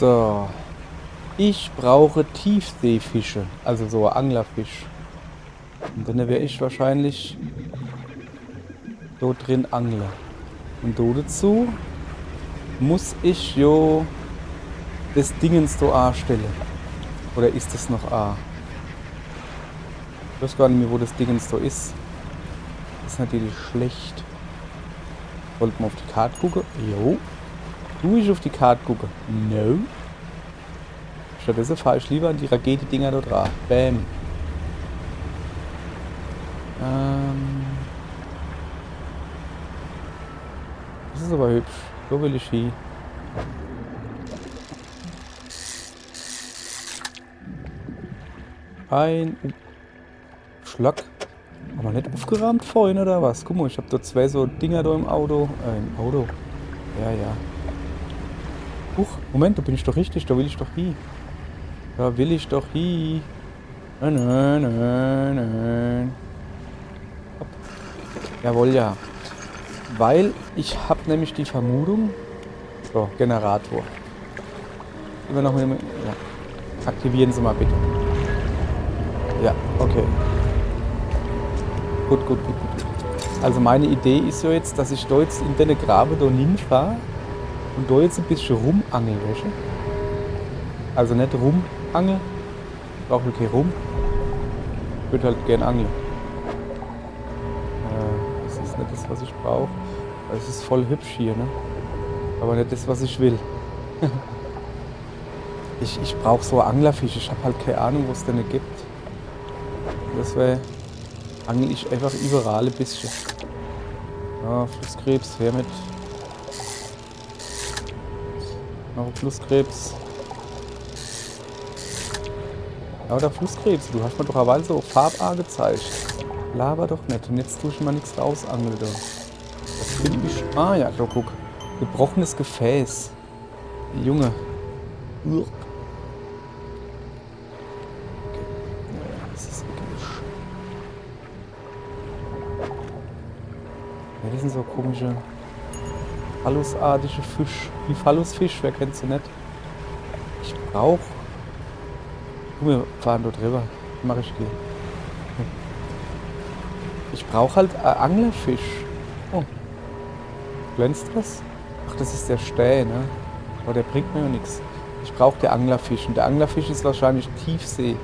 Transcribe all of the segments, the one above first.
So. Ich brauche Tiefseefische, also so Anglerfisch. Und dann werde ich wahrscheinlich dort drin angeln. Und dazu muss ich jo das Dingens da anstellen. Oder ist das noch A? Ich weiß gar nicht mehr, wo das Dingens da ist. Das ist natürlich schlecht. Wollten wir auf die Karte gucken? Jo. Du ich auf die Karte gucken? No. Stattdessen fahre ich lieber an die Rakete-Dinger dort dran. Bam. Das ist aber hübsch. So will ich hin. Ein Schlag. Haben wir nicht aufgeräumt vorhin oder was? Guck mal, ich habe da zwei so Dinger da im Auto. Im Auto. Ja, ja. Huch, Moment, da bin ich doch richtig. Da will ich doch hin. Da will ich doch hin. Nein, nein, nein, nein. Hopp. Jawohl, ja. Weil ich habe nämlich die Vermutung. So, Generator. Immer noch mit dem. Ja. Aktivieren Sie mal bitte. Ja, okay. Gut, gut, gut, gut. Also meine Idee ist ja jetzt, dass ich da jetzt in den Graben da hinfahre und da jetzt ein bisschen rumangel, weißt du? Also nicht rumangel, ich brauche wirklich rum. Ich würde halt gern angeln. Das ist nicht das, was ich brauche. Es ist voll hübsch hier, ne? Aber nicht das, was ich will. Ich brauche so Anglerfisch. Ich habe halt keine Ahnung, was es denn gibt. Deswegen angel ich einfach überall ein bisschen. Ja, Flusskrebs, her mit. Noch ein Flusskrebs. Ja, oder Flusskrebs. Du hast mir doch aber so Farbe gezeigt. Laber doch nicht. Und jetzt tue ich mal nichts rausangeln. Da. Das finde ich. Ah ja, da guck. Gebrochenes Gefäß. Junge. Uch. Ja, das sind so komische phallusartige Fisch. Wie Phallusfisch, wer kennt sie nicht? Ich brauche. Guck, wir fahren dort drüber. Mach ich die. Ich brauche halt Anglerfisch. Oh. Glänzt was? Ach, das ist der Stäh, ne? Aber der bringt mir ja nichts. Ich brauche den Anglerfisch. Und der Anglerfisch ist wahrscheinlich Tiefsee.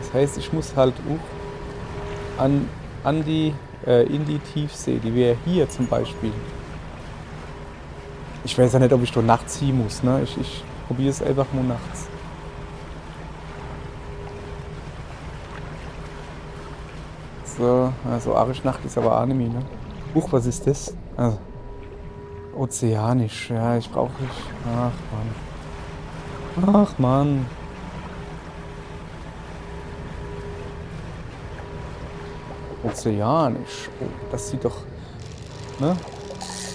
Das heißt, ich muss halt in die Tiefsee, die wäre hier zum Beispiel. Ich weiß ja nicht, ob ich da nachts hin muss, ne? Ich probiere es einfach nur nachts. So, also Arischnacht ist aber auch nicht mehr, ne? Huch, was ist das? Also, ozeanisch, ja, ich brauche nicht. Ach Mann. Ach Mann. Ozeanisch. Oh, das sieht doch. Ne?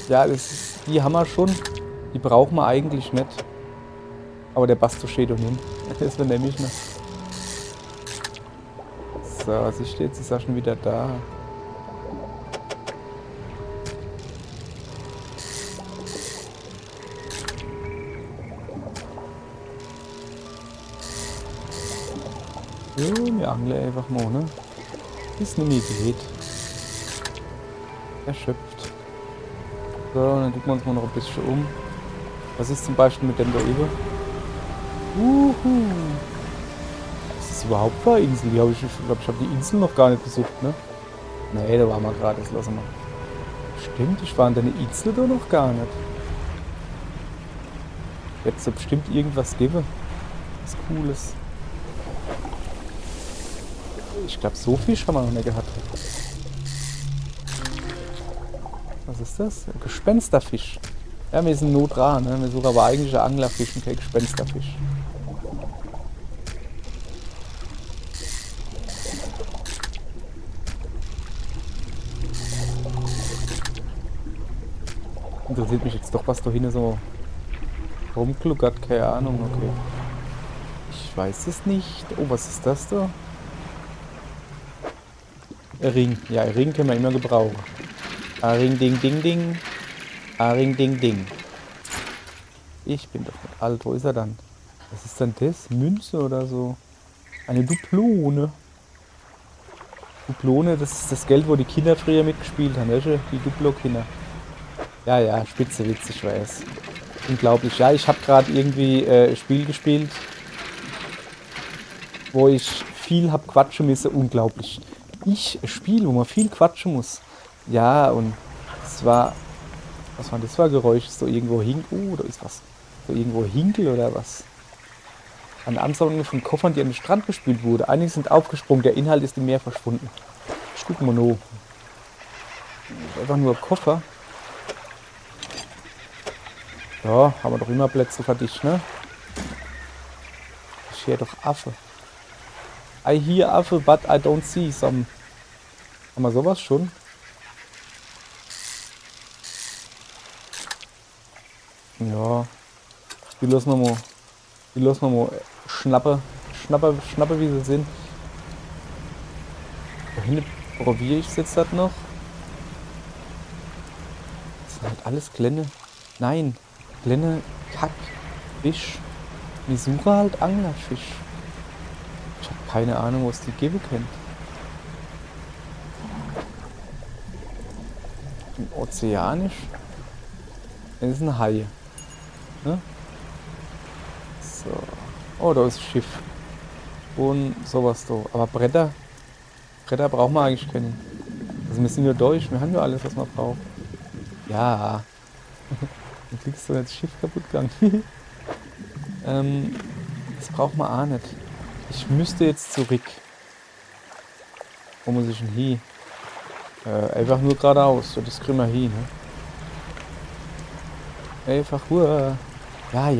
Ja, die haben wir schon. Die brauchen wir eigentlich nicht. Aber der Basto steht doch nicht. Das wäre nämlich noch. So, sie steht, sie ist ja schon wieder da. Jo, wir angeln einfach mal, ne? Ist eine geht. Erschöpft. So, dann gucken wir uns mal noch ein bisschen um. Was ist zum Beispiel mit dem da über? Ist das überhaupt eine Insel? Ich glaube, ich habe die Insel noch gar nicht besucht, ne? Nee, da waren wir gerade, das lassen wir. Stimmt, ich war an der Insel da noch gar nicht. Jetzt soll bestimmt irgendwas geben. Was Cooles. Ich glaube, so viel haben wir noch nicht gehabt. Was ist das? Ein Gespensterfisch. Ja, wir sind nur dran, ne? Wir suchen aber eigentlich einen Anglerfisch und kein Gespensterfisch. Interessiert mich jetzt doch, was da hinten so rumgluckert, keine Ahnung, okay. Ich weiß es nicht. Oh, was ist das da? Ein Ring. Ja, ein Ring können wir immer gebrauchen. A Ring, ding, ding, ding. A Ring, ding, ding. Ich bin doch nicht alt. Wo ist er dann? Was ist denn das? Münze oder so? Eine Duplone. Duplone, das ist das Geld, wo die Kinder früher mitgespielt haben, weißt du? Die Duplo-Kinder. Ja, ja, spitze Witz, ich weiß. Unglaublich. Ja, ich habe gerade irgendwie ein Spiel gespielt, wo ich viel hab quatschen müssen. Unglaublich. Ein Spiel, wo man viel quatschen muss. Ja, und es war, was war das für ein Geräusch? So irgendwo da ist was. So irgendwo Hinkel oder was? Eine Ansammlung von Koffern, die an den Strand gespült wurde. Einige sind aufgesprungen, der Inhalt ist im Meer verschwunden. Ich guck mal noch. Einfach nur Koffer. Ja, haben wir doch immer Plätze für dich, ne? Ich hear doch Affe. I hear Affe, but I don't see some. Haben wir sowas schon? Ja. Die lassen wir mal. Die lassen wir mal schnappe, wie sie sind. Da hinten probiere ich es jetzt halt noch. Das sind halt alles kleine. Nein, kleine Kackfisch. Ich suche halt Anglerfisch. Ich habe keine Ahnung, was die geben können. Ozeanisch? Das ist ein Hai. Ne? So. Oh, da ist ein Schiff. Und sowas da. Aber Bretter brauchen wir eigentlich keine. Also wir sind ja durch, wir haben ja alles, was man braucht. Ja. Dann kriegst du das Schiff kaputt gegangen. Das braucht man auch nicht. Ich müsste jetzt zurück. Wo muss ich denn hin? Einfach nur geradeaus. Das kriegen wir hin, ne? Einfach nur. Ja.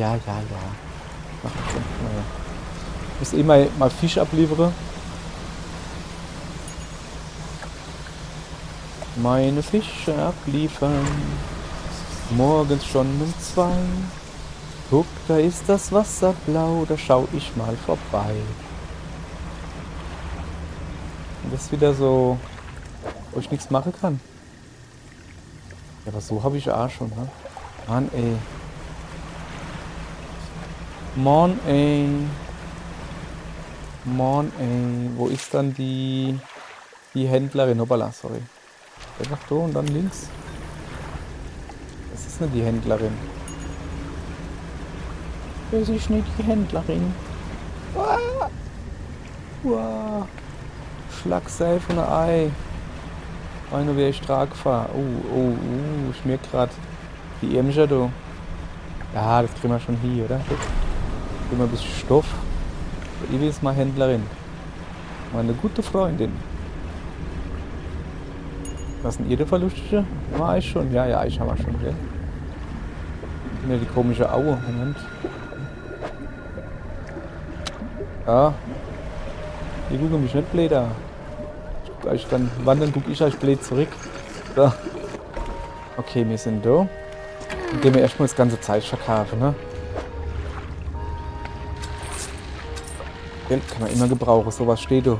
Mach ich schon. Naja. Ich muss eh mal Fisch abliefern. Meine Fische abliefern. Morgens schon um 2. Guck, da ist das Wasser blau, da schau ich mal vorbei. Und das ist wieder so, wo ich nichts machen kann. Ja, aber so habe ich auch schon, ne? Mann, ey. Mann, ey. Wo ist dann die Händlerin? Hoppala, sorry. Einfach da und dann links. Das ist nicht die Händlerin. Das ist nicht die Händlerin. Ah! Wow. Schlagsei von der Ei. Einer wäre ich stark gefahren. Ich merke gerade die Irmscher da. Ja, das kriegen wir schon hier, oder? Guck. Kriegen wir ein bisschen Stoff. Ich will jetzt mal Händlerin. Meine gute Freundin. Was sind Ihre Verluste? War ich schon? Ja, ich habe schon, gell? Ja, die komische Aue. Moment. Ja. Die gucken mich nicht blöd an. Dann gucke ich euch blöd zurück. So. Okay, wir sind da. Dann gehen wir erstmal das ganze Zeug verkaufen, ne? Geld kann man immer gebrauchen, sowas steht da.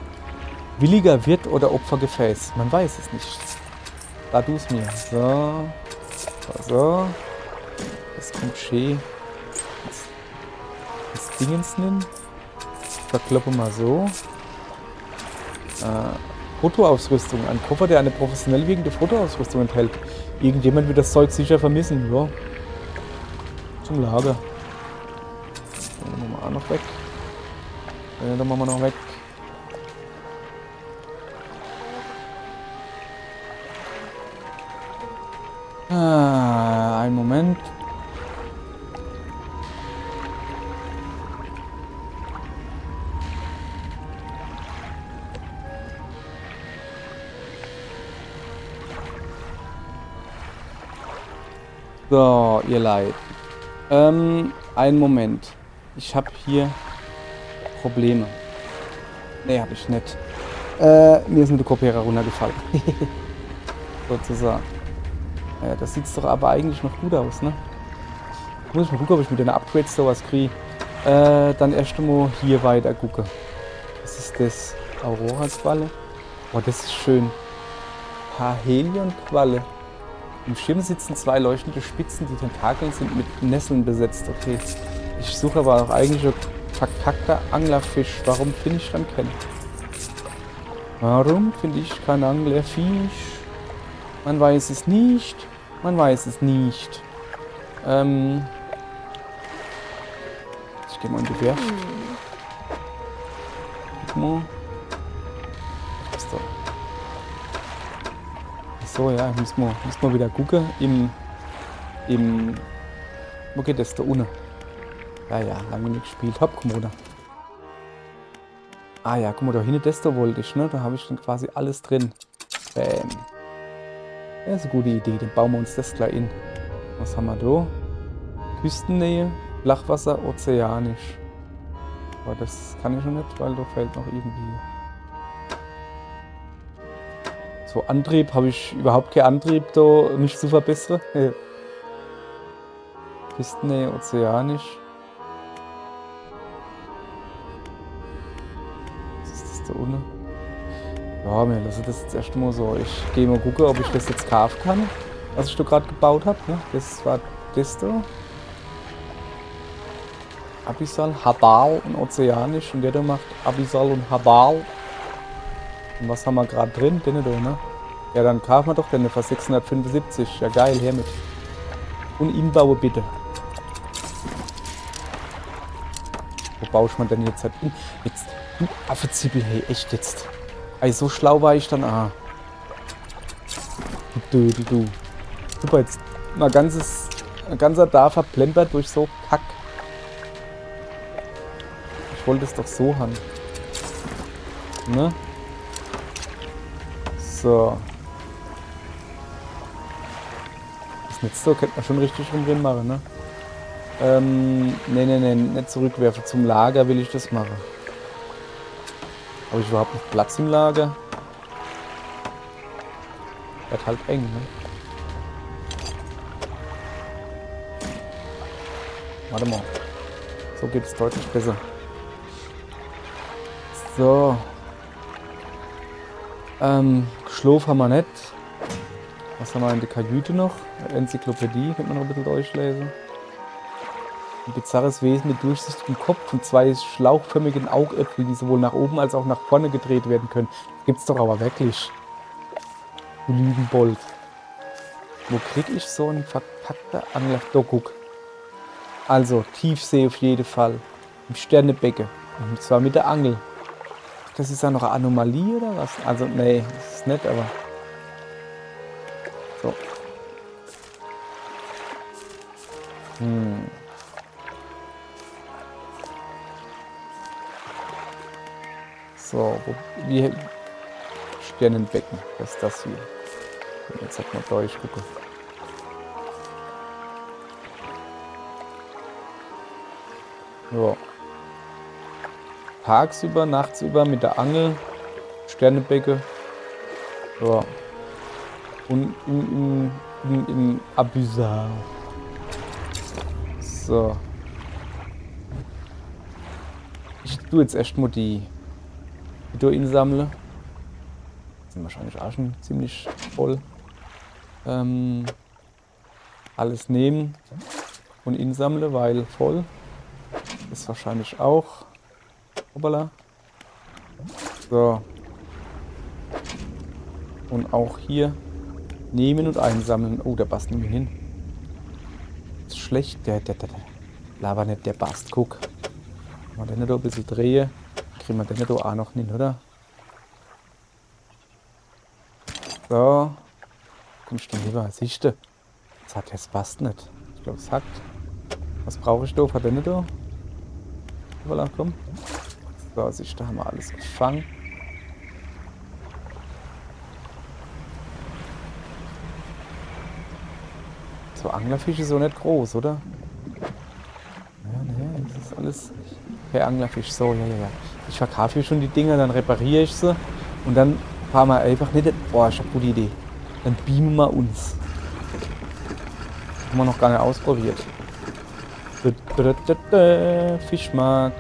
Williger Wirt oder Opfergefäß? Man weiß es nicht. Da du es mir. So. Das kommt schön. Das Dingens nehmen. Verkloppe mal so. Fotoausrüstung. Ein Koffer, der eine professionell wirkende Fotoausrüstung enthält. Irgendjemand wird das Zeug sicher vermissen. Ja. Zum Lager. Den machen wir auch noch weg. Den machen wir noch weg. Einen Moment. So, ihr Leid. Einen Moment. Ich habe hier Probleme. Nee, habe ich nicht. Mir ist eine Kopierer runtergefallen. Sozusagen. Das sieht doch aber eigentlich noch gut aus, ne? Muss ich mal gucken, ob ich mit den Upgrades sowas kriege. Dann erst mal hier weiter gucken. Was ist das? Aurora-Qualle? Oh, das ist schön. Parhelion-Qualle. Im Schirm sitzen 2 leuchtende Spitzen, die Tentakeln sind mit Nesseln besetzt. Okay. Ich suche aber auch eigentlich ein verkackter Anglerfisch. Warum finde ich dann keinen? Warum finde ich keinen Anglerfisch? Man weiß es nicht. Man weiß es nicht. Ich gehe mal in die Werft. Guck mal. Was ist da? Achso, ja, muss man wieder gucken. Wo geht das da unten? Ja, lange nicht gespielt. Hopp, komm runter. Ah ja, guck mal, da hinten das da wollte ich, ne? Da habe ich dann quasi alles drin. Bam. Das ist eine gute Idee, dann bauen wir uns das gleich in. Was haben wir da? Küstennähe, Flachwasser, ozeanisch. Aber das kann ich noch nicht, weil da fehlt noch irgendwie. So, Antrieb habe ich überhaupt keinen Antrieb da, nicht zu verbessern. Küstennähe, ozeanisch. Was ist das da unten? Ja, wir lassen das jetzt erst mal so. Ich gehe mal gucken, ob ich das jetzt kaufen kann, was ich da gerade gebaut habe. Ne? Das war das da. Abyssal, Habal und Ozeanisch. Und der da macht Abyssal und Habal. Und was haben wir gerade drin? Den da, ne? Ja, dann kaufen wir doch den für 675. Ja, geil, her mit. Und ihn baue bitte. Wo baue ich man denn jetzt halt? Jetzt, du Affezippel, hey, echt jetzt. Ey, so schlau war ich dann. Ah. Du. Super, jetzt ein ganzer da verplempert durch so Kack. Ich wollte es doch so haben. Ne? So. Das Netz so könnte man schon richtig rum drin machen, ne? Nee, nicht zurückwerfen. Zum Lager will ich das machen. Habe ich überhaupt noch Platz im Lager? Wird halt eng, ne? Warte mal. So geht es deutlich besser. So. Geschlafen haben wir nicht. Was haben wir in der Kajüte noch? Enzyklopädie, könnte man noch ein bisschen durchlesen. Ein bizarres Wesen mit durchsichtigem Kopf und zwei schlauchförmigen Augäpfeln, die sowohl nach oben als auch nach vorne gedreht werden können. Gibt's doch aber wirklich. Du Lügenbold. Wo krieg ich so einen verpackter Angler? Doch, guck. Also, Tiefsee auf jeden Fall. Im Sternebecken. Und zwar mit der Angel. Das ist ja noch eine Anomalie oder was? Also, nee, das ist nicht, aber. So. So, wie Sternenbecken, das ist das hier. Jetzt hat man durchgucken. So. Tagsüber, nachtsüber mit der Angel, Sternenbecken. So. Und im Abyssal. So. Ich tue jetzt erstmal die insammeln. Sind wahrscheinlich auch schon ziemlich voll. Alles nehmen und insammle, weil voll. Ist wahrscheinlich auch. Hoppala. So. Und auch hier nehmen und einsammeln. Oh, der passt nicht mehr hin. Ist schlecht. Der laber nicht, der passt. Guck. Wenn wir den da ein bisschen drehen, kriegen wir den da auch noch hin, oder? So. Kommst du lieber? Siehst du? Das passt nicht. Ich glaube, es hackt. Was brauche ich da? Hat der nicht da? Voilà, komm. So, siehst du, haben wir alles gefangen. So, Anglerfisch ist so nicht groß, oder? Ja, ne, das ist alles per Anglerfisch. So, ja. Ich verkaufe hier schon die Dinger, dann repariere ich sie. Und dann fahren wir einfach nicht. Boah, ich hab eine gute Idee. Dann beamen wir uns. Haben wir noch gar nicht ausprobiert. Fischmarkt.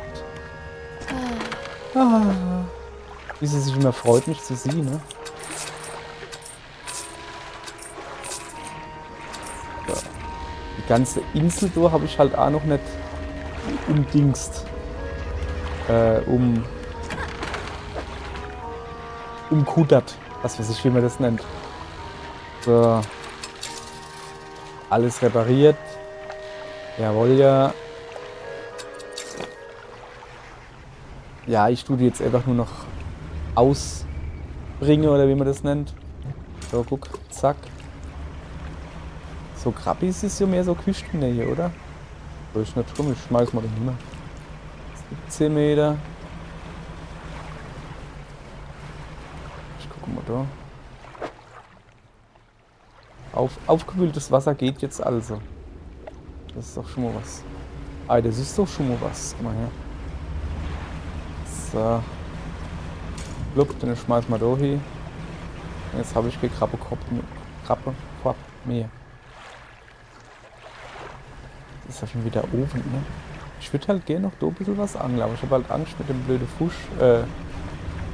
Wie sie sich immer freut, mich zu sehen, ne? So. Die ganze Insel durch habe ich halt auch noch nicht umdingst. Umkudert. Was weiß ich, wie man das nennt. So. Alles repariert. Jawohl, ja. Ja, ich tue die jetzt einfach nur noch ausbringen, oder wie man das nennt. So, guck, zack. So Krabbis ist ja mehr so Küstennähe, oder? So ist nicht drum, ich schmeiß mal den hin. 17 Meter. Ich gucke mal da. Aufgewühltes Wasser geht jetzt also. Das ist doch schon mal was. Ah, das ist doch schon mal was. Guck mal her. So. Blub, dann schmeiß mal da hin. Jetzt habe ich kein Krabbekorb mehr. Das ist ja schon wieder Ofen, ne? Ich würde halt gerne noch da ein bisschen was angeln, aber ich habe halt Angst mit dem blöden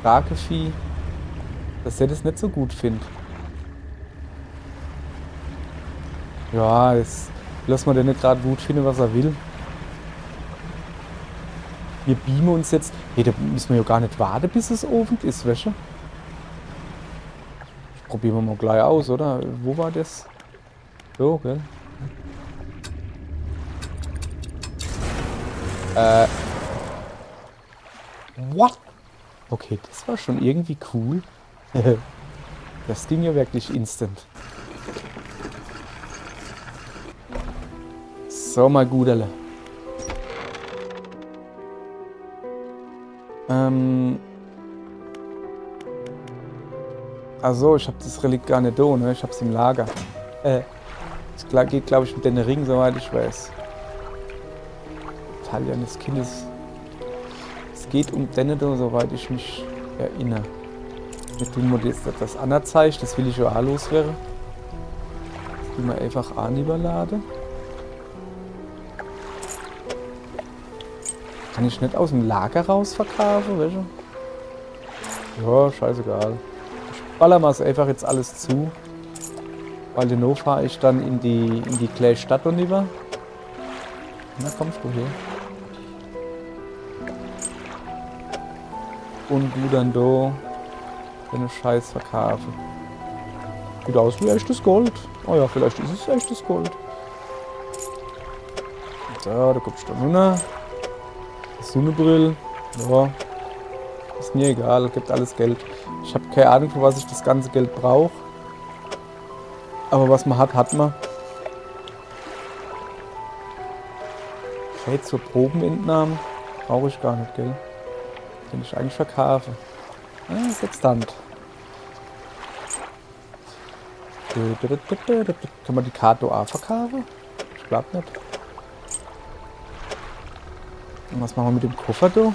Rakevieh, dass er das nicht so gut findet. Ja, jetzt lass mal den nicht gerade gut finden, was er will. Wir beamen uns jetzt. Hey, da müssen wir ja gar nicht warten, bis es Ofen ist, Wäsche. Probieren wir mal gleich aus, oder? Wo war das? So, gell? What? Okay, das war schon irgendwie cool. Das ging ja wirklich instant. So, mal Guderle. Also, ich habe das Relikt gar nicht da, ne? Ich hab's im Lager. Das geht, glaube ich, mit den Ringen, soweit ich weiß. Talia des Kindes. Es geht um Dennedo, soweit ich mich erinnere. Wir tun wir jetzt das Anna-Zeichen, das will ich ja auch loswerden. Das tun wir einfach an überladen. Kann ich nicht aus dem Lager raus verkaufen, welche? Ja, scheißegal. Ich baller mal einfach jetzt alles zu. Weil den fahre ich dann in die kleine Stadt und über. Na, kommst du hier? Und du dann da deine Scheiß verkaufen. Sieht aus wie echtes Gold. Oh ja, vielleicht ist es echtes Gold. So, da kommst du runter. Sonnenbrille. Ja. Ist mir egal, gibt alles Geld. Ich habe keine Ahnung, für was ich das ganze Geld brauche. Aber was man hat, hat man. Okay, zur Probenentnahme brauche ich gar nicht, gell? Den ich eigentlich verkaufe. Ah, Sextant. Kann man die Karte auch verkaufen? Ich glaube nicht. Und was machen wir mit dem Koffer da?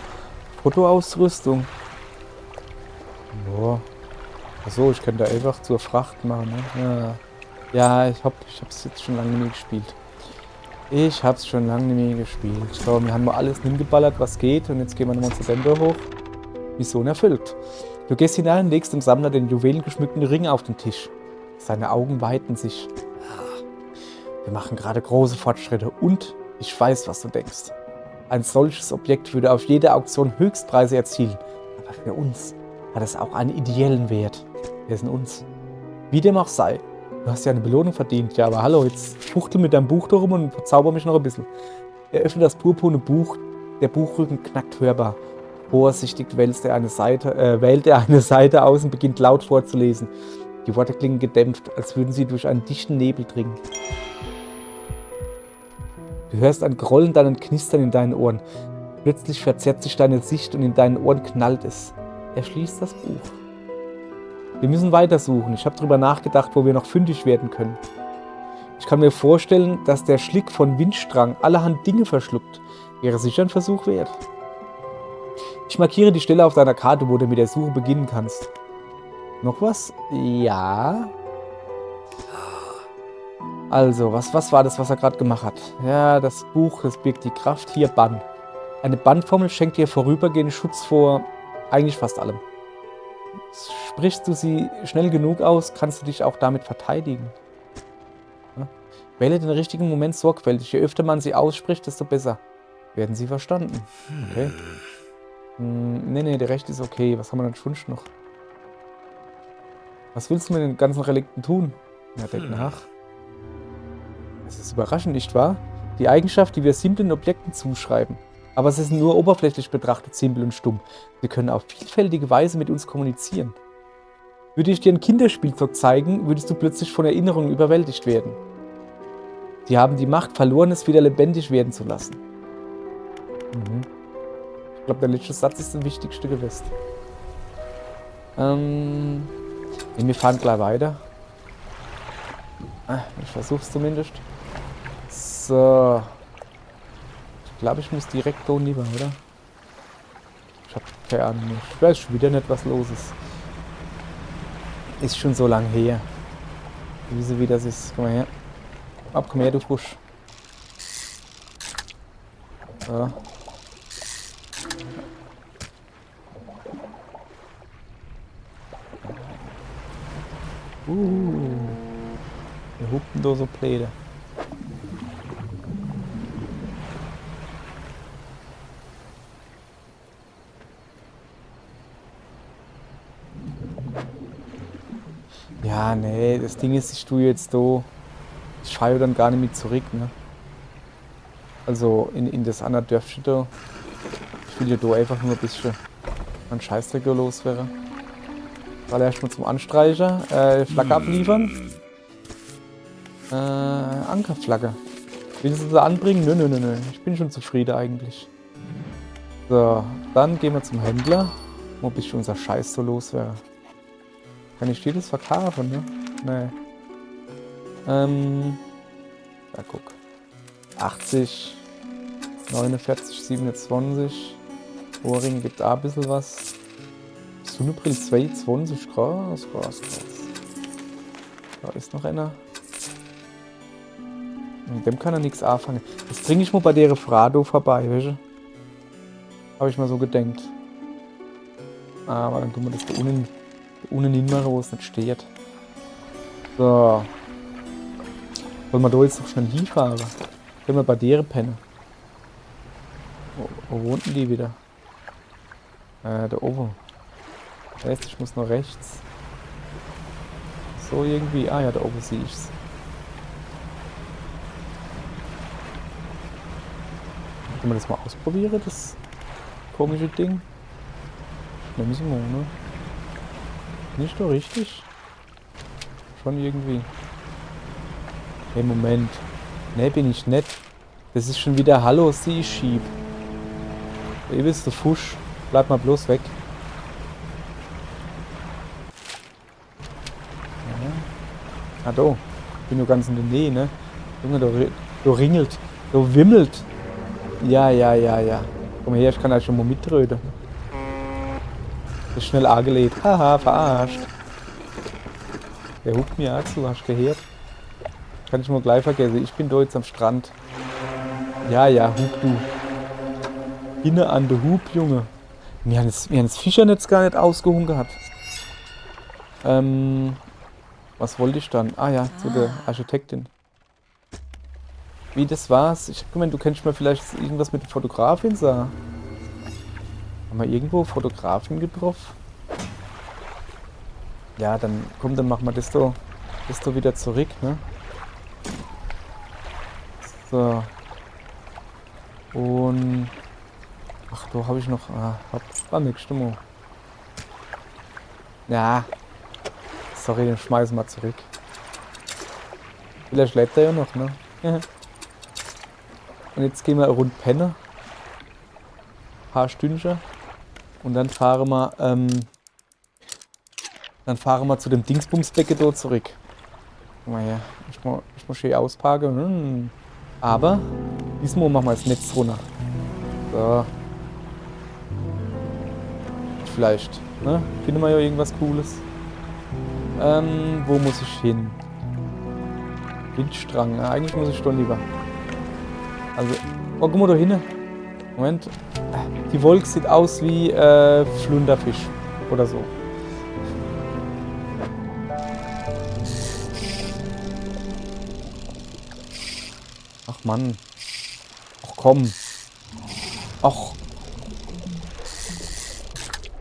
Fotoausrüstung. Boah. Achso, ich könnte einfach zur Fracht machen, ne? Ja, ich hab's jetzt schon lange nicht mehr gespielt. Ich hab's schon lange nicht mehr gespielt. So, wir haben mal alles hingeballert, was geht. Und jetzt gehen wir nochmal zu dem da hoch. Mission erfüllt. Du gehst hinein und legst dem Sammler den juwelengeschmückten Ring auf den Tisch. Seine Augen weiten sich. Wir machen gerade große Fortschritte und ich weiß, was du denkst. Ein solches Objekt würde auf jeder Auktion Höchstpreise erzielen. Aber für uns hat es auch einen ideellen Wert. Wer sind uns? Wie dem auch sei. Du hast ja eine Belohnung verdient. Ja, aber hallo, jetzt fuchtel mit deinem Buch da rum und verzauber mich noch ein bisschen. Er öffnet das purpurne Buch. Der Buchrücken knackt hörbar. Vorsichtig wählt er eine Seite aus und beginnt laut vorzulesen. Die Worte klingen gedämpft, als würden sie durch einen dichten Nebel dringen. Du hörst ein Grollen, dann ein Knistern in deinen Ohren. Plötzlich verzerrt sich deine Sicht und in deinen Ohren knallt es. Er schließt das Buch. Wir müssen weitersuchen. Ich habe darüber nachgedacht, wo wir noch fündig werden können. Ich kann mir vorstellen, dass der Schlick von Windstrang allerhand Dinge verschluckt. Wäre sicher ein Versuch wert. Ich markiere die Stelle auf deiner Karte, wo du mit der Suche beginnen kannst. Noch was? Ja. Also, was war das, was er gerade gemacht hat? Ja, das Buch, das birgt die Kraft. Hier, Bann. Eine Bannformel schenkt dir vorübergehend Schutz vor eigentlich fast allem. Sprichst du sie schnell genug aus, kannst du dich auch damit verteidigen. Ja? Wähle den richtigen Moment sorgfältig. Je öfter man sie ausspricht, desto besser. Werden Sie verstanden. Okay. Nee, der Recht ist okay. Was haben wir denn schon noch? Was willst du mit den ganzen Relikten tun? Ja, denk nach. Das ist überraschend, nicht wahr? Die Eigenschaft, die wir simplen Objekten zuschreiben. Aber sie sind nur oberflächlich betrachtet simpel und stumm. Sie können auf vielfältige Weise mit uns kommunizieren. Würde ich dir ein Kinderspielzeug zeigen, würdest du plötzlich von Erinnerungen überwältigt werden. Sie haben die Macht, Verlorenes wieder lebendig werden zu lassen. Ich glaube, der letzte Satz ist der wichtigste gewesen. Wir fahren gleich weiter. Ich versuch's zumindest. So. Ich glaube, ich muss direkt da lieber, oder? Ich habe keine Ahnung mehr. Ich weiß schon wieder nicht, was los ist. Ist schon so lang her. Ich weiß, wie das ist. Komm mal her. Komm her, du Fusch. So. Wir hupen da so Pläne. Ja, nee, das Ding ist, ich tue jetzt da. Ich fahre dann gar nicht mit zurück, ne? Also in das andere Dörfchen da. Ich will ja da einfach nur ein bisschen an Scheißdreck loswerden. Weil erstmal zum Anstreicher. Flagge abliefern. Ankerflagge. Willst du sie anbringen? Nö. Ich bin schon zufrieden eigentlich. So, dann gehen wir zum Händler. Wo ein bisschen unser Scheiß so loswerden. Kann ich dir das verkaufen, ne? Nee. Ja, guck. 80, 49, 27. Ohrring gibt auch ein bisschen was. Sonnenbrille 22, krass. Da ist noch einer. Mit dem kann er nichts anfangen. Das bringe ich mal bei der Frado vorbei, weißt du? Habe ich mal so gedenkt. Aber dann tun wir das da unten hin machen, wo es nicht steht. So. Wollen wir da jetzt noch schnell hinfahren? Können wir bei der pennen? Wo wohnten die wieder? Da oben. Das heißt, ich muss noch rechts. So irgendwie. Ah ja, da oben sehe ich's. Können wir das mal ausprobieren, das komische Ding? Da müssen wir, ne? Nicht so richtig? Schon irgendwie. Hey, Moment. Ne, bin ich nett. Das ist schon wieder Hallo, Seasheep. Ihr bist du Fusch. Bleib mal bloß weg. Ja. Ah, da. Ich bin nur ganz in der Nähe, ne? Junge, da ringelt. Da wimmelt. Ja. Komm her, ich kann halt schon mal mitröden. Ist schnell angelegt. Haha, verarscht. Der hupt mir auch zu, hast du gehört? Kann ich mal gleich vergessen. Ich bin da jetzt am Strand. Ja, hup du. Hinne an der Hub, Junge. Wir haben das Fischernetz gar nicht ausgehungert. Was wollte ich dann? Ah ja, zu der Architektin. Wie, das war's? Ich hab gemeint, du kennst mir vielleicht irgendwas mit der Fotografin sagen. Haben wir irgendwo Fotografin getroffen? Ja, dann komm, dann machen wir das da wieder zurück, ne? So. Und ach, da habe ich noch. Beim nächsten Mal. Ja. Sorry, den schmeißen wir zurück. Vielleicht lebt er ja noch, ne? Und jetzt gehen wir rund pennen. Ein paar Stündchen. Und dann fahren wir, zu dem Dingsbumsbecken dort zurück. Guck mal her. Ich muss hier ausparken. Aber diesmal machen wir das Netz runter. So. Vielleicht, ne? Finden wir ja irgendwas Cooles. Wo muss ich hin? Windstrang. Ja, eigentlich muss ich doch lieber. Also, oh, guck mal da hinten. Moment. Die Wolke sieht aus wie Flunderfisch oder so. Ach Mann. Ach komm. Och.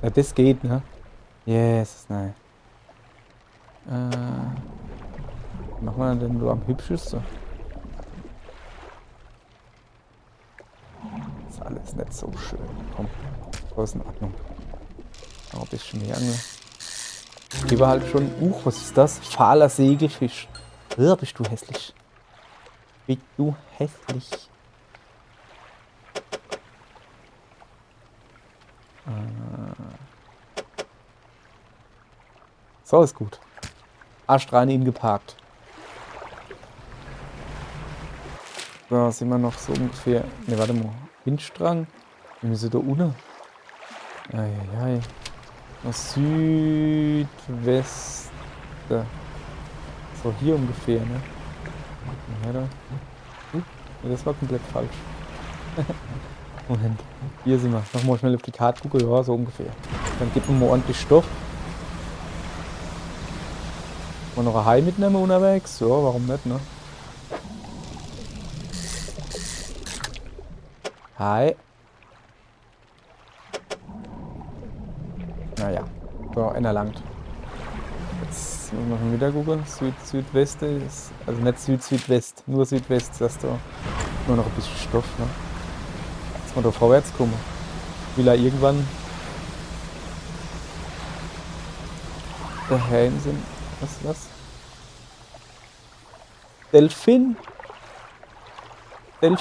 Ja, das geht, ne? Yes, nein. Mach mal denn du am hübschesten? Ist alles nicht so schön. Komm, so ist in Ordnung. Noch ein bisschen mehr Angel. Ich gebe halt schon. Was ist das? Fahler Segelfisch. Bist du hässlich. Bist du hässlich. So ist gut. Arsch rein ihn geparkt. So, sind wir noch so ungefähr. Ne, warte mal. Windstrang. Wir müssen da unten. Eieiei. Nach Südwest. So hier ungefähr, ne? Ja, da. Das war komplett falsch. Moment. Hier sind wir. Nochmal schnell auf die Karte gucken. Ja, so ungefähr. Dann gibt man mal ordentlich Stoff. Mal noch ein Hai mitnehmen unterwegs? Ja, warum nicht, ne? Hai. Naja. So, einer langt. Jetzt müssen wir schon wieder gucken. Südwest ist. Also nicht Südwest. Nur Südwest. Das ist da nur noch ein bisschen Stoff, ne? Dass wir da vorwärts kommen. Will er irgendwann daheim sind. Was? Delfin? Wollte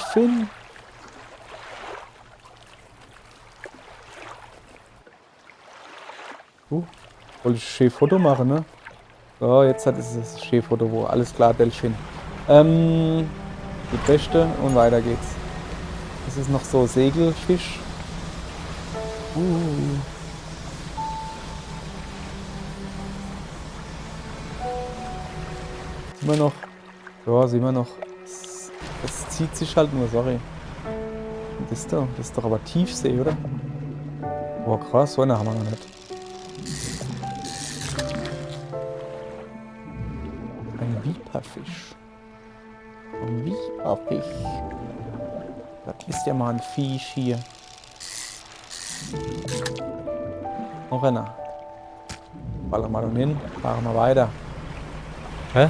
ich ein schönes Foto machen, ne? So, jetzt hat es das schöne Foto, wo alles klar, Delfin. Die Beste und weiter geht's. Das ist noch so Segelfisch. Sehen wir noch. Ja, sehen wir noch. Das zieht sich halt nur, sorry. Das ist doch aber Tiefsee, oder? Boah, krass, so eine haben wir noch nicht. Ein Viperfisch. Ein Viperfisch. Das ist ja mal ein Fisch hier. Noch einer. Ballern wir dann hin, fahren wir weiter. Hä?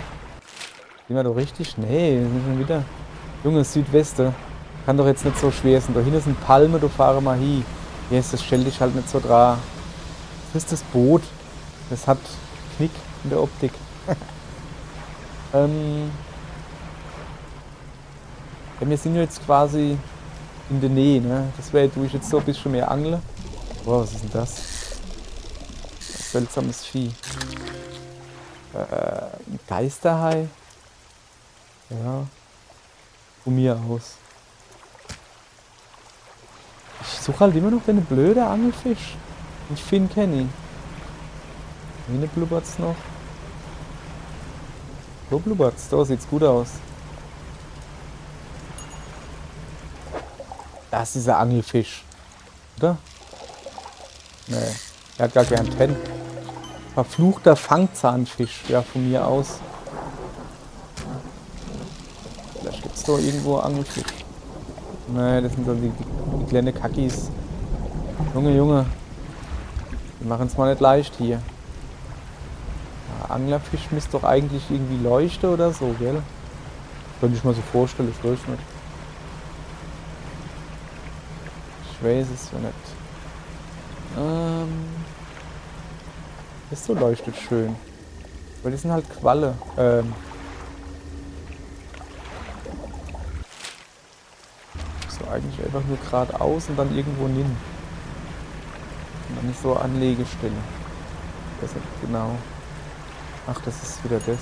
Sind wir doch richtig? Nee, wir sind schon wieder. Junge, Südweste. Kann doch jetzt nicht so schwer sein. Da hinten sind Palmen, da fahren wir hin. Yes, das stellt dich halt nicht so dran. Das ist das Boot. Das hat Knick in der Optik. Ja, wir sind jetzt quasi in der Nähe, ne? Das wäre durch jetzt so ein bisschen mehr angeln. Boah, was ist denn das? Das seltsames Vieh. Ein Geisterhai. Ja. Von mir aus. Ich suche halt immer noch den blöden Angelfisch. Ich finde Kenny. Wie blubbert's noch? Wo blubbert's? Da sieht's gut aus. Das ist ein Angelfisch. Oder? Nee. Er hat gar keinen Pen. Verfluchter Fangzahnfisch. Ja, von mir aus. Vielleicht gibt's da irgendwo Angelfisch. Nee, das sind dann die kleinen Kackis. Junge. Die machen es mal nicht leicht hier. Ja, Anglerfisch müsste doch eigentlich irgendwie leuchten oder so, gell? Könnte ich mir so vorstellen, ich weiß nicht. Ich weiß es ja nicht. Das so leuchtet schön. Weil die sind halt Qualle. So eigentlich einfach nur geradeaus und dann irgendwo hin. Und dann ist so Anlegestelle. Das ist genau. Ach, das ist wieder das.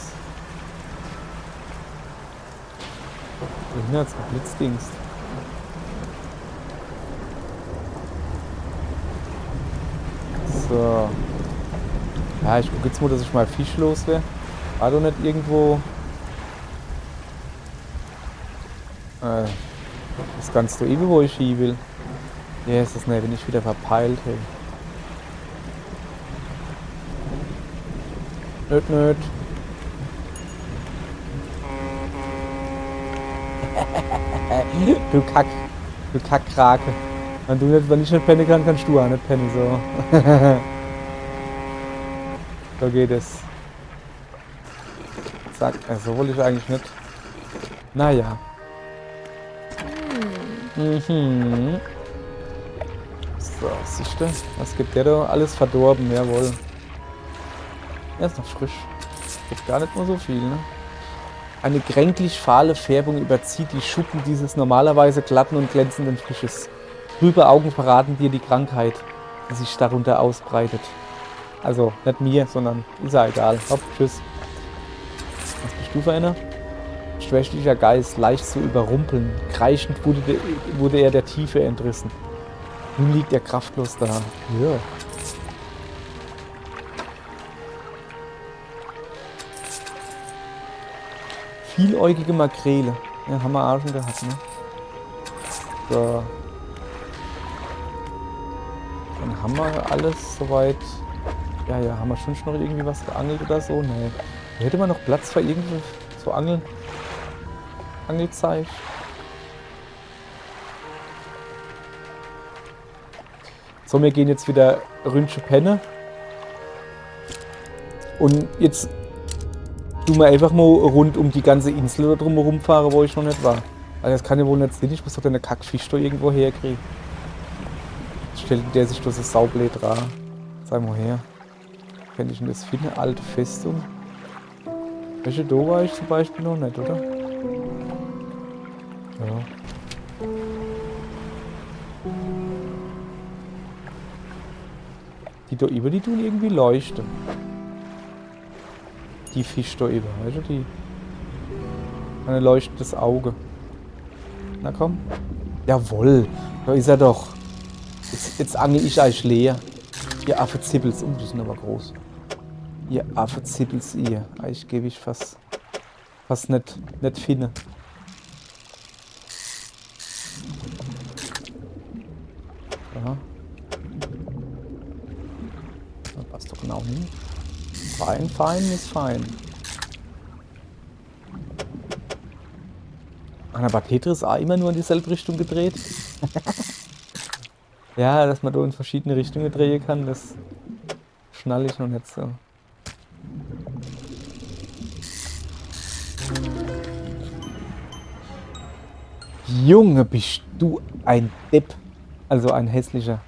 Wohin hat's geblitzdingst? So. Ja, ich gucke jetzt mal, dass ich mal Fisch los wäre. War doch nicht irgendwo. Das kannst du eben, wo ich hin will. Ja, ist das nicht, wenn ich wieder verpeilt, hey. Nöt. Du Kackkrake. Wenn ich nicht pennen kann, kannst du auch nicht pennen, so. So geht es. Zack, so wollte ich eigentlich nicht. Naja. Mhm. So, siehst du? Was gibt der da? Alles verdorben, jawohl. Er ist noch frisch. Gibt gar nicht mehr so viel, ne? Eine kränklich fahle Färbung überzieht die Schuppen dieses normalerweise glatten und glänzenden Fisches. Trübe Augen verraten dir die Krankheit, die sich darunter ausbreitet. Also, nicht mir, sondern ist ja egal. Hopp, tschüss. Was bist du für einer? Schwächlicher Geist, leicht zu überrumpeln. Kreischend wurde er der Tiefe entrissen. Nun liegt er kraftlos da. Ja. Vieläugige Makrele. Ja, haben wir auch schon gehabt, ne? So. Dann haben wir alles soweit. Ja, haben wir schon noch irgendwie was geangelt oder so? Nee. Da hätte man noch Platz für irgendwie so Angelzeug. So, wir gehen jetzt wieder Rünsche penne. Und jetzt tun wir einfach mal rund um die ganze Insel da drumherum fahren, wo ich noch nicht war. Also das kann ja wohl nicht sein, ich muss doch den Kackfisch da irgendwo herkriegen. Stellt der sich das Saublät dran. Sag mal her. Kann ich denn das finden? Alte Festung. Welche da war ich zum Beispiel noch nicht, oder? Ja. Die da über, die tun irgendwie leuchten. Die Fisch da über, weißt du, die. Ein leuchtendes Auge. Na komm. Jawohl, da ist er doch. Jetzt angel ich euch leer. Ihr Affe-Zippels. Die sind aber groß. Ihr Affe-Zippels, ihr. Euch gebe ich fast nicht finden. Ja. Das passt doch genau hin. Fein ist fein. Aber Tetris ist auch immer nur in dieselbe Richtung gedreht. Ja, dass man da in verschiedene Richtungen drehen kann, das schnalle ich noch nicht so. Junge, bist du ein Depp. Also ein hässlicher.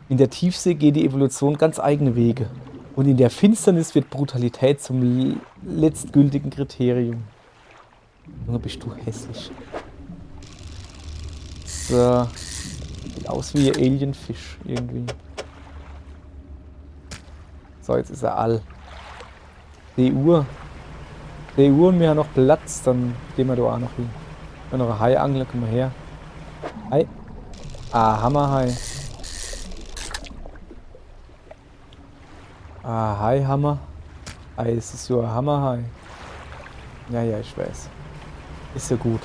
In der Tiefsee geht die Evolution ganz eigene Wege. Und in der Finsternis wird Brutalität zum letztgültigen Kriterium. Junge, bist du hässlich. So. Sieht aus wie ein Alienfisch irgendwie. So, jetzt ist er all. D-Uhr. D-Uhr und wir haben noch Platz, dann gehen wir da auch noch hin. Wenn noch ein Hai angeln, komm mal her. Hai. Ah, Hammerhai. Ah, Hai, Hammer. Ah, es ist so ein Hammerhai. Ja, ich weiß. Ist ja gut.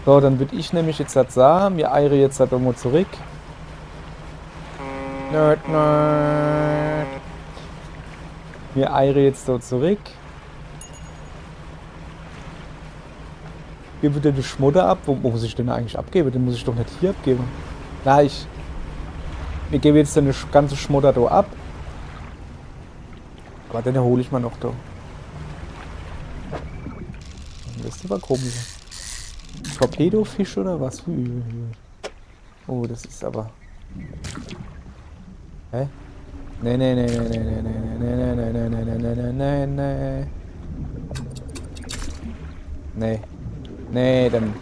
So, dann würde ich nämlich jetzt das sagen. Wir eiern jetzt halt mal zurück. Nerd. Wir eiern jetzt da zurück. Gebe den Schmutter ab. Wo muss ich den eigentlich abgeben? Den muss ich doch nicht hier abgeben. Na, wir geben jetzt den ganze Schmutter da ab. Aber den hole ich mal noch da. Das ist aber komisch. Torpedofisch oder was? Oh, das ist aber. Hä? Nee. Nee, dann.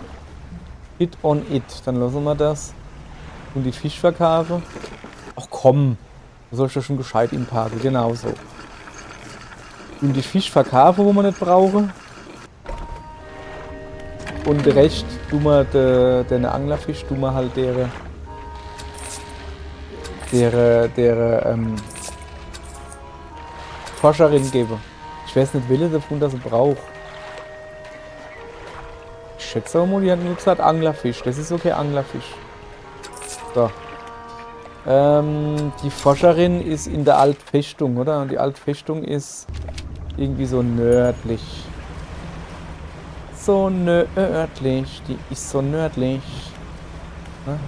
Hit on it. Dann lassen wir das. Und die Fischverkaufe. Ach komm. Du sollst ja schon gescheit im Park. Genau so. Und die Fischverkaufe, wo man nicht brauchen. Und recht tun wir den Anglerfisch, tun wir halt der Forscherin geben. Ich weiß nicht, welche davon das braucht. Ich schätze mal, die hat nur gesagt Anglerfisch. Das ist okay, Anglerfisch. So. Die Forscherin ist in der Altfestung, oder? Und die Altfestung ist irgendwie so nördlich. So nördlich. Die ist so nördlich. Ne?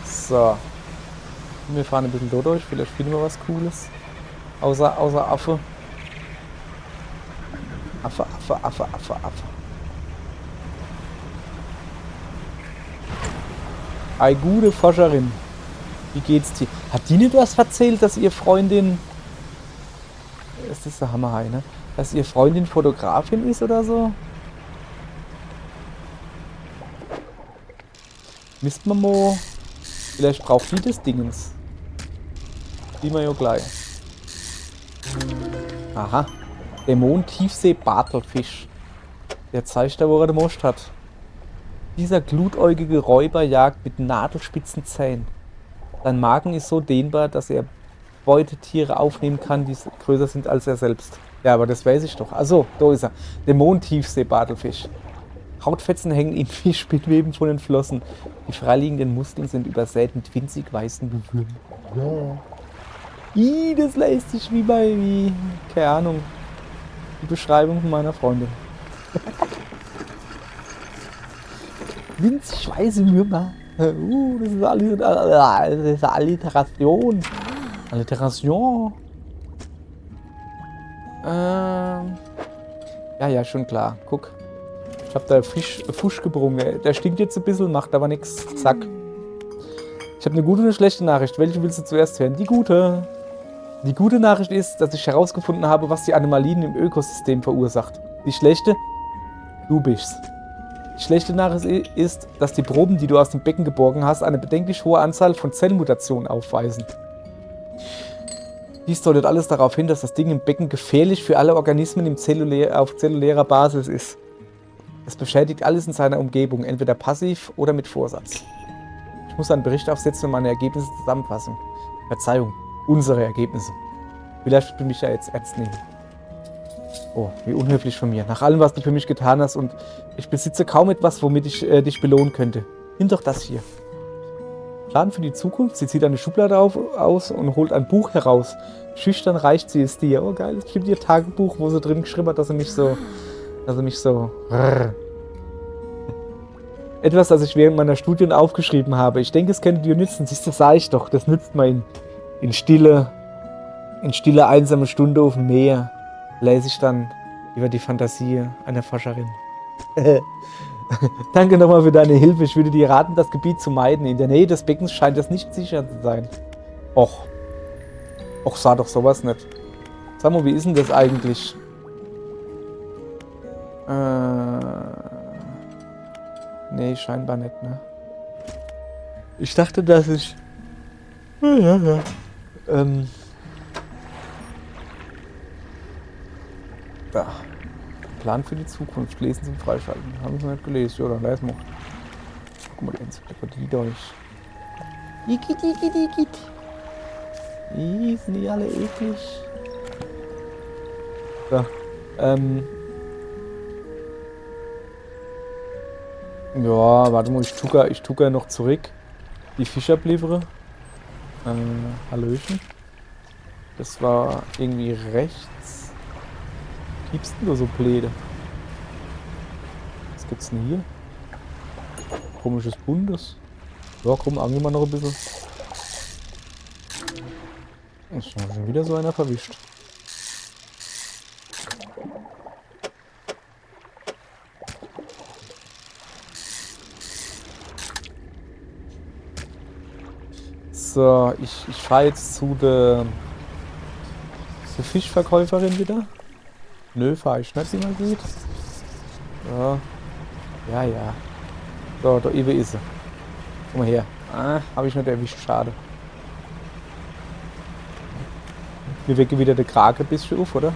So. Wir fahren ein bisschen da durch, vielleicht finden wir was Cooles. Außer Affe. Affe. Eine gute Forscherin. Wie geht's dir? Hat die nicht was erzählt, dass ihr Freundin... Ist das der Hammerhai, ne? Dass ihr Freundin Fotografin ist oder so? Müssten wir mal... Vielleicht braucht die das Dingens. Sehen wir ja gleich. Aha. Dämon-Tiefsee-Bartelfisch. Der zeigt da, wo er den Most hat. Dieser glutäugige Räuber jagt mit nadelspitzen Zähnen. Sein Magen ist so dehnbar, dass er Beutetiere aufnehmen kann, die größer sind als er selbst. Ja, aber das weiß ich doch. Also, da ist er. Dämon-Tiefsee-Bartelfisch. Hautfetzen hängen in Fischspinnweben von den Flossen. Die freiliegenden Muskeln sind übersät mit winzig weißen Gewürmen. Ja. Das lässt sich wie, keine Ahnung, die Beschreibung von meiner Freundin. Winzig weiße Würmer. Das ist Alliteration. Alliteration. Ja, schon klar. Guck. Ich hab da Fusch gebrungen. Der stinkt jetzt ein bisschen, macht aber nichts. Zack. Ich habe eine gute und eine schlechte Nachricht. Welche willst du zuerst hören? Die gute. Die gute Nachricht ist, dass ich herausgefunden habe, was die Anomalien im Ökosystem verursacht. Die schlechte? Du bist's. Die schlechte Nachricht ist, dass die Proben, die du aus dem Becken geborgen hast, eine bedenklich hohe Anzahl von Zellmutationen aufweisen. Dies deutet alles darauf hin, dass das Ding im Becken gefährlich für alle Organismen auf zellulärer Basis ist. Es beschädigt alles in seiner Umgebung, entweder passiv oder mit Vorsatz. Ich muss einen Bericht aufsetzen und meine Ergebnisse zusammenfassen. Verzeihung, unsere Ergebnisse. Vielleicht will mich ja jetzt ernst nehmen. Oh, wie unhöflich von mir. Nach allem, was du für mich getan hast, und ich besitze kaum etwas, womit ich dich belohnen könnte. Nimm doch das hier. Plan für die Zukunft. Sie zieht eine Schublade aus und holt ein Buch heraus. Schüchtern reicht sie es dir. Oh geil, es gibt ihr Tagebuch, wo sie drin geschrieben hat, dass sie mich so... Etwas, das ich während meiner Studien aufgeschrieben habe. Ich denke, es könnte dir nützen. Siehst du, das sah ich doch. Das nützt man in stille, einsame Stunde auf dem Meer. Lese ich dann über die Fantasie einer Forscherin. Danke nochmal für deine Hilfe. Ich würde dir raten, das Gebiet zu meiden. In der Nähe des Beckens scheint es nicht sicher zu sein. Och, sah doch sowas nicht. Sag mal, wie ist denn das eigentlich? Nee, scheinbar nicht, ne? Ich dachte, dass ich... Da. Plan für die Zukunft. Lesen zum Freischalten. Haben Sie nicht gelesen? Ja, dann lesen wir. Guck mal, die Enzyklopädie durch. Igitt. Sind die alle eklig? So. Ja, warte mal, ich tucke noch zurück. Die Fischerblivere. Hallöchen. Das war irgendwie rechts. Gibt's denn da so Pläne? Was gibt's denn hier? Komisches Bundes. Ja, komm, angeln wir noch ein bisschen. Ist schon wieder so einer verwischt. So, ich fahre jetzt zu der Fischverkäuferin wieder. Nö, fahre ich nicht, wie man sieht. So. Ja. So, da eben ist sie. Komm mal her. Habe ich nicht erwischt, schade. Wir wecken wieder den Krake ein bisschen auf, oder?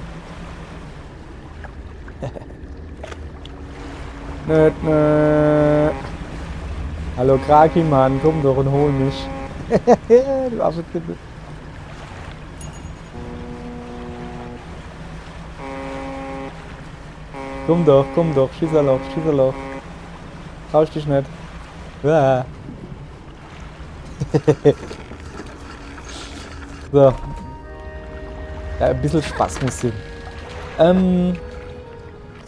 Nö. Hallo Kraki, Mann, komm doch und hol mich. Du Affekippe. Komm doch, Schießerloch. Trausch dich nicht. Ja. So. Ja, ein bisschen Spaß muss sein.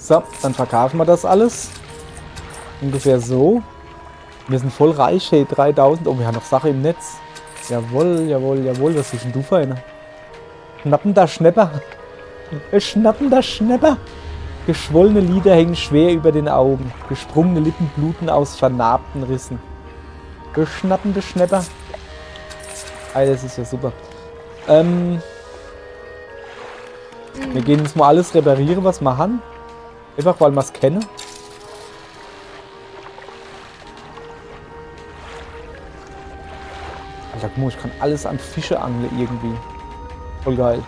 So, dann verkaufen wir das alles. Ungefähr so. Wir sind voll reich, hey, 3000. Oh, wir haben noch Sache im Netz. Jawohl, jawohl, jawohl. Was ist denn du für eine? Schnappender Schnepper. Schnappender Schnepper. Geschwollene Lider hängen schwer über den Augen. Gesprungene Lippen bluten aus vernarbten Rissen. Schnappende Schnepper. Ah, das ist ja super. Wir gehen jetzt mal alles reparieren, was wir haben. Einfach, weil wir es kennen. Alter, guck mal, ich kann alles an Fische angeln irgendwie. Voll geil.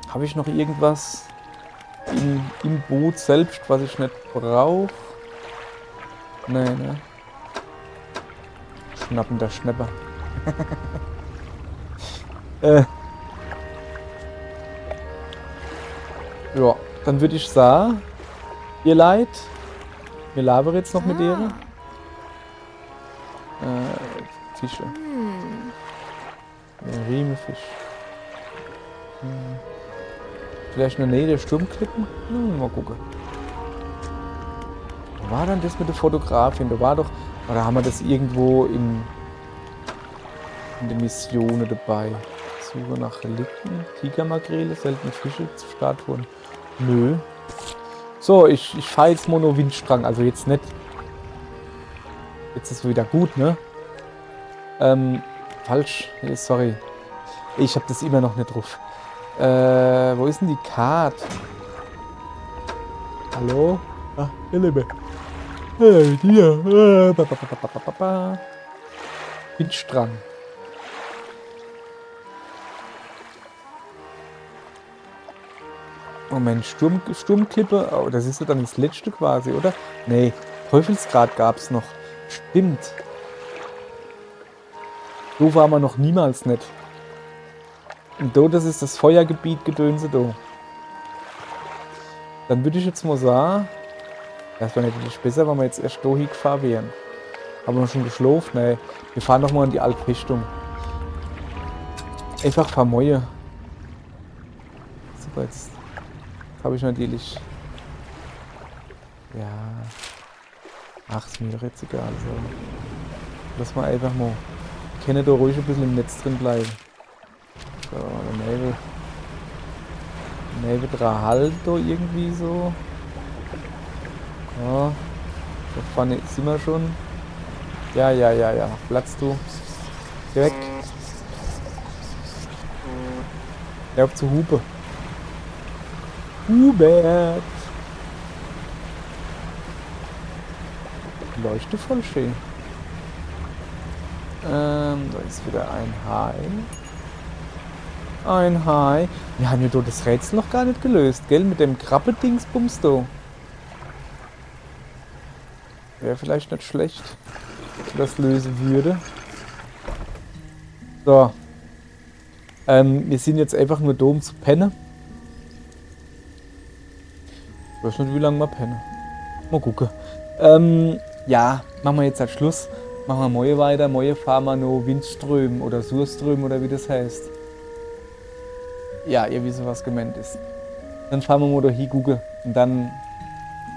Habe ich noch irgendwas im Boot selbst, was ich nicht brauche? Nee, ne? Schnappender Schnepper. Ja, dann würde ich sagen, ihr Leid, wir labern jetzt noch mit ihr. Fische. Riemenfisch. Vielleicht eine Nähe der Sturmklippen? Mal gucken. Wo war dann das mit der Fotografin? Da war doch. Oder haben wir das irgendwo in der Mission dabei? Suche nach Relikten, Tigermakrele, seltene Fische, Statuen. Nö. So, ich fahre jetzt Mono-Windstrang, also jetzt nicht. Jetzt ist es wieder gut, ne? Falsch. Nee, sorry. Ich habe das immer noch nicht drauf. Wo ist denn die Karte? Hallo? Ah, ihr Liebe. Hey, dir. Windstrang. Moment, Sturmklippe. Oh, das ist ja dann das letzte quasi, oder? Nee, Teufelsgrad gab's noch. Stimmt. So waren wir noch niemals nicht. Und da, das ist das Feuergebiet Gedönse da. Dann würde ich jetzt mal sagen, das wäre natürlich besser, wenn wir jetzt erst da hingefahren wären. Haben wir schon geschlafen? Nee, wir fahren noch mal in die alte Richtung. Einfach vermeuen. Super, jetzt habe ich natürlich. Ja. Ach, ist mir doch jetzt egal. So. Lass mal einfach mal. Ich kann da ruhig ein bisschen im Netz drin bleiben. So, der Nebel dran halt da irgendwie so. Ja. Da vorne sind wir schon. Ja. Platz du. Geh weg. Ja, auf zu Hupe. Hubert. Leuchte voll schön. Da ist wieder ein Hai. Ein Hai. Wir haben ja dort das Rätsel noch gar nicht gelöst, gell? Mit dem Krabbe-Dingsbums da. Wäre vielleicht nicht schlecht, wenn das lösen würde. So. Wir sind jetzt einfach nur da, um zu pennen. Ich weiß nicht, wie lange wir pennen. Mal gucken. Ja, machen wir jetzt halt Schluss. Machen wir morgen weiter. Morgen fahren wir noch Windström oder Surström oder wie das heißt. Ja, ihr wisst, was gemeint ist. Dann fahren wir mal da hin gucken und dann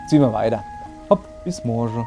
ziehen wir weiter. Hopp, bis morgen.